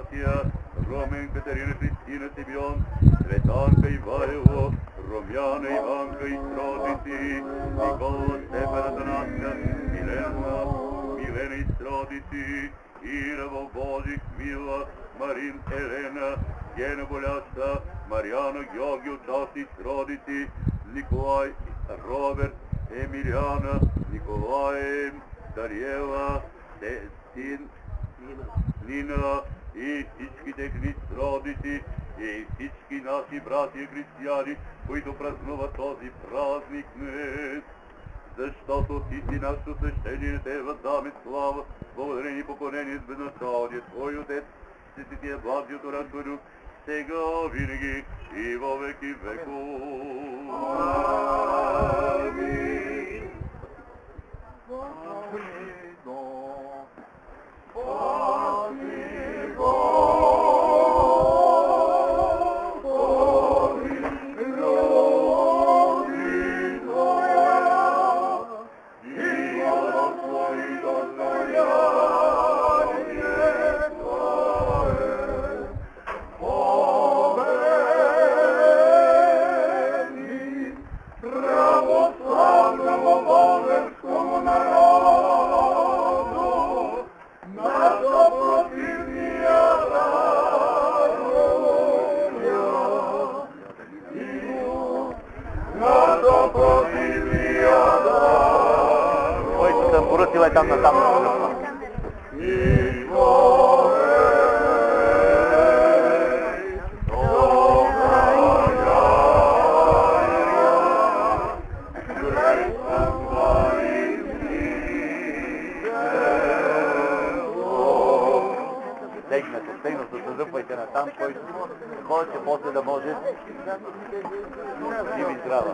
Пафнатия, Румен, Катерина, Христина, Симеон, Светанка, Ивайло, Румяна, Иванка и сродици, Никола, Стефан, Атанасия, Милена и сродици, Ира, Волбожик, Мила, Марин, Елена, Гена Боляща, Марияна, Георги, участи сродици, Николай, Роберт, Емилиана, Николай, Дариела, Нина и всички техни сродици и всички наши братия християни, които празнуват този празник днес. Защото ти си нашето свещение, те въздаме слава, благодарение и поклонение с безначалния Твой Отец, ще си ти е благието нашето дух, сега, винаги и във веки веков. Амин. Поръсила там на там. Стегнато се зъпвайте на там, който ходите после да може жив и здрава.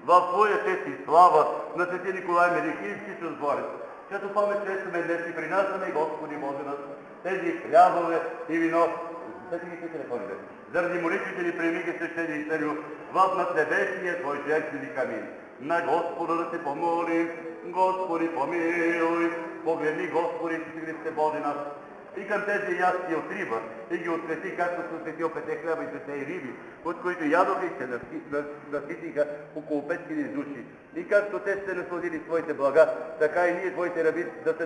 В Твоя чест и слава на Свети Николай Медикийски съзборец, като памет честваме днес и принасяме, Господи Боже нас, тези хлябове и вино, сетите телефоните, заради молитвите ни приеми ги свещени царю, в над небесния Твой жертвени камин. На Господа да се помолим, Господи помилуй, погледни Господи, Христе Боже нас, и към тези ястия от риба, и ги освети, както се осветил пете хляба и пете риби, от които ядоха и се наситиха около 5000 души. И както те сте насладили своите блага, така и ние, Твоите раби, да се